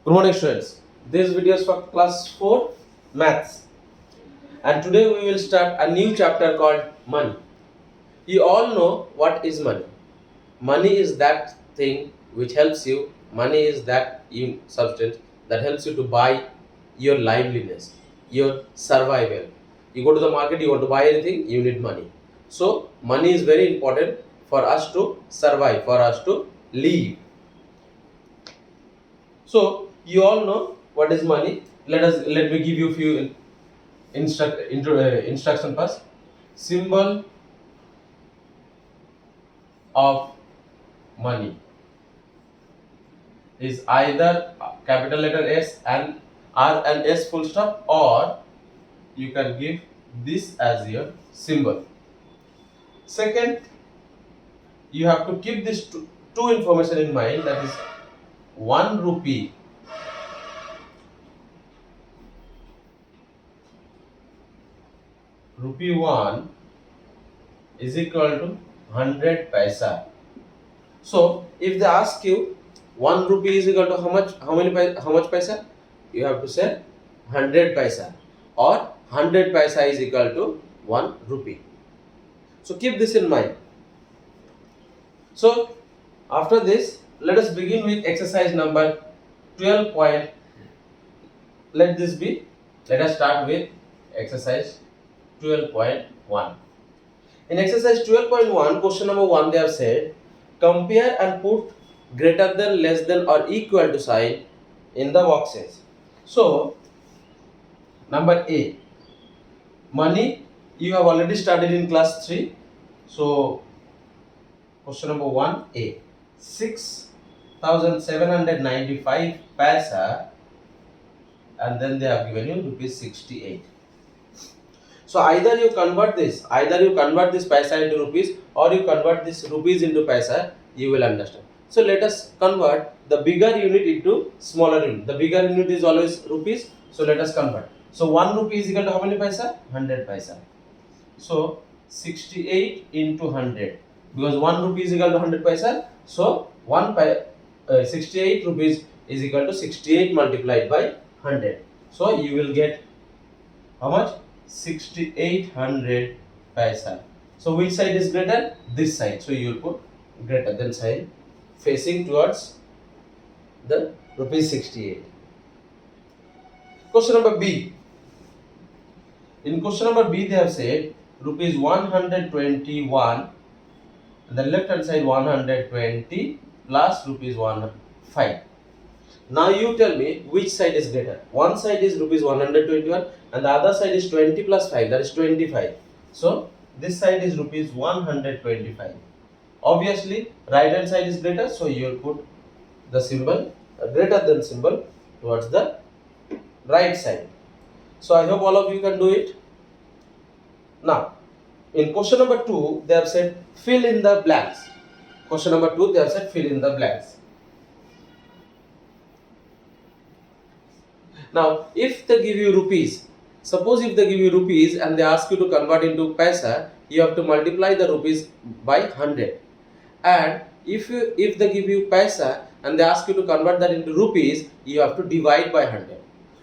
Good morning, students. This video is for class 4 maths, and today we will start a new chapter called money. You all know what is money. Money is that thing which helps you, money is that substance that helps you to buy your liveliness, your survival. You go to the market, you want to buy anything, you need money. So, money is very important for us to survive, for us to live. So you all know what is money. Let me give you a few instruction first. Symbol of money is either capital letter S and R and S full stop, or you can give this as your symbol. Second, you have to keep this two information in mind, that is 1 rupee rupee 1 is equal to 100 paisa. So if they ask you 1 rupee is equal to how much paisa, you have to say 100 paisa, or 100 paisa is equal to 1 rupee. So keep this in mind. So after this, let us begin with exercise number 12 point. Let us start with exercise 12.1. In exercise 12.1, question number 1, they have said, compare and put greater than, less than or equal to sign in the boxes. So, number A, money, you have already studied in class 3. So, question number 1A, 6,795 paisa, and then they have given you rupees 68. So either you convert this paisa into rupees, or you convert this rupees into paisa, you will understand. So let us convert the bigger unit into smaller unit. The bigger unit is always rupees, so let us convert. So 1 rupee is equal to how many paisa? 100 paisa. So 68 into 100, because 1 rupee is equal to 100 paisa, so 68 rupees is equal to 68 multiplied by 100. So you will get how much? 6800 paisa. So which side is greater? This side. So you will put greater than sign facing towards the rupees 68. Question number B. In question number B, they have said rupees 121, and the left hand side 120 plus rupees 15. Now you tell me which side is greater. One side is rupees 121 and the other side is 20 plus 5, that is 25. So this side is rupees 125. Obviously right hand side is greater, so you will put the symbol, greater than symbol, towards the right side. So I hope all of you can do it. Now in question number 2, they have said fill in the blanks. Question number 2, they have said fill in the blanks. Now, if they give you rupees, suppose if they give you rupees and they ask you to convert into paisa, you have to multiply the rupees by 100. And if they give you paisa and they ask you to convert that into rupees, you have to divide by 100.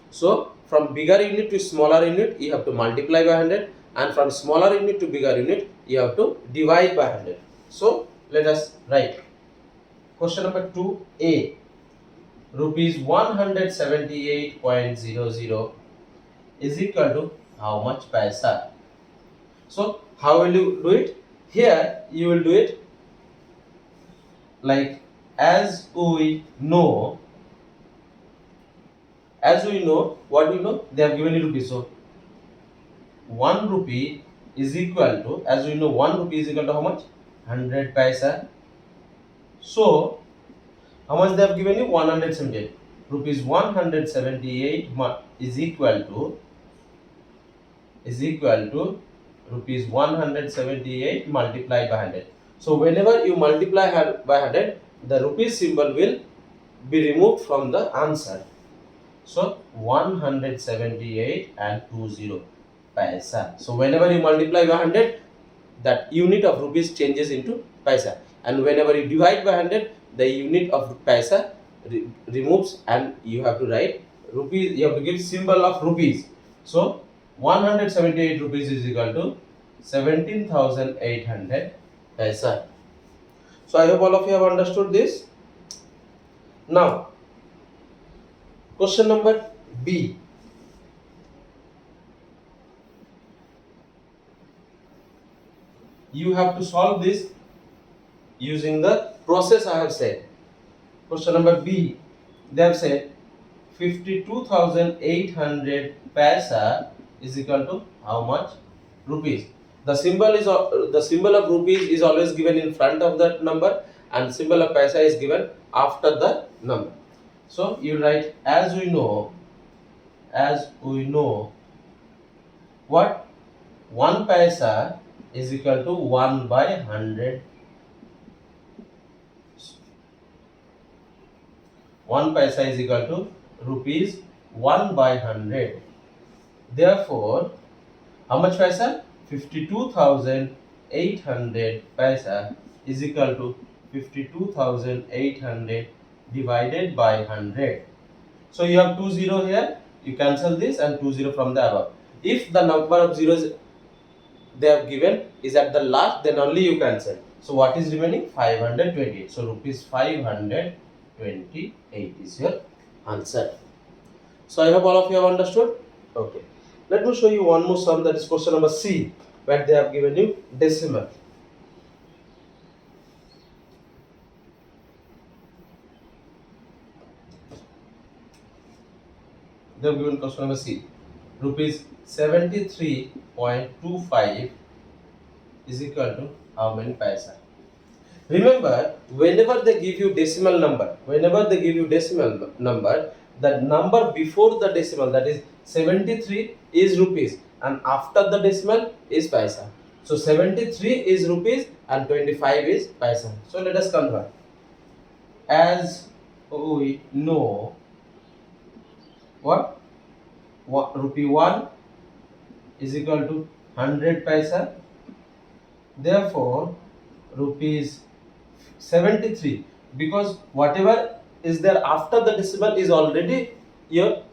So, from bigger unit to smaller unit, you have to multiply by 100, and from smaller unit to bigger unit, you have to divide by 100. So, let us write. Question number 2A. Rupees 178.00 is equal to how much paisa? So how will you do it? Here you will do it like as we know, what we know, they have given you rupees. So 1 rupee is equal to, as we know, 1 rupee is equal to how much? 100 paisa. So how much they have given you? 178. Rupees 178 is equal to rupees 178 multiplied by 100. So whenever you multiply by 100, the rupees symbol will be removed from the answer. So 178 and 20 paisa. So whenever you multiply by 100, that unit of rupees changes into paisa, and whenever you divide by 100, the unit of paisa removes, and you have to write rupees. You have to give symbol of rupees. So 178 rupees is equal to 17,800 paisa. So I hope all of you have understood this. Now, question number B. You have to solve this using the process I have said. Question number B. They have said 52,800 paisa is equal to how much rupees? The symbol of rupees is always given in front of that number, and symbol of paisa is given after the number. So you write as we know what 1 paisa is equal to 1 by 100. 1 paisa is equal to rupees 1 by 100. Therefore, how much paisa? 52,800 paisa is equal to 52,800 divided by 100. So you have 20 here. You cancel this and 20 from the above. If the number of zeros they have given is at the last, then only you cancel. So what is remaining? 528. So rupees 528 is your answer. So I hope all of you have understood. Okay. Let me show you one more sum, that is question number C, where they have given you decimal. They have given question number C. Rupees 73.25 is equal to how many paisa? Remember, whenever they give you decimal number, the number before the decimal, that is 73, is rupees, and after the decimal is paisa. So 73 is rupees and 25 is paisa. So let us convert. As we know, what rupee 1 is equal to 100 paisa. Therefore, rupees 73, because whatever is there after the decimal is already your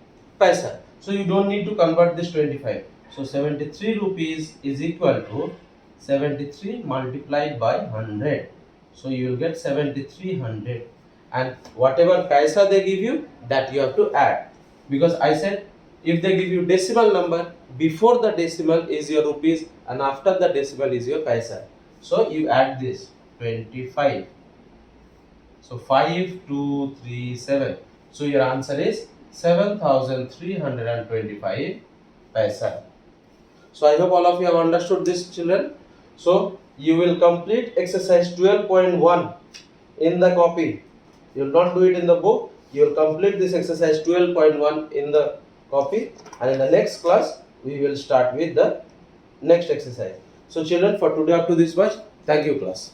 paisa, so you don't need to convert this 25. So 73 rupees is equal to 73 multiplied by 100. So you will get 7300, and whatever paisa they give you, that you have to add, because I said if they give you decimal number, before the decimal is your rupees and after the decimal is your paisa. So you add this 25. So 5, 2, 3, 7. So your answer is 7,325 paisa. So I hope all of you have understood this, children. So you will complete exercise 12.1 in the copy. You will not do it in the book. You will complete this exercise 12.1 in the copy, and in the next class we will start with the next exercise. So children, for today up to this much. Thank you, class.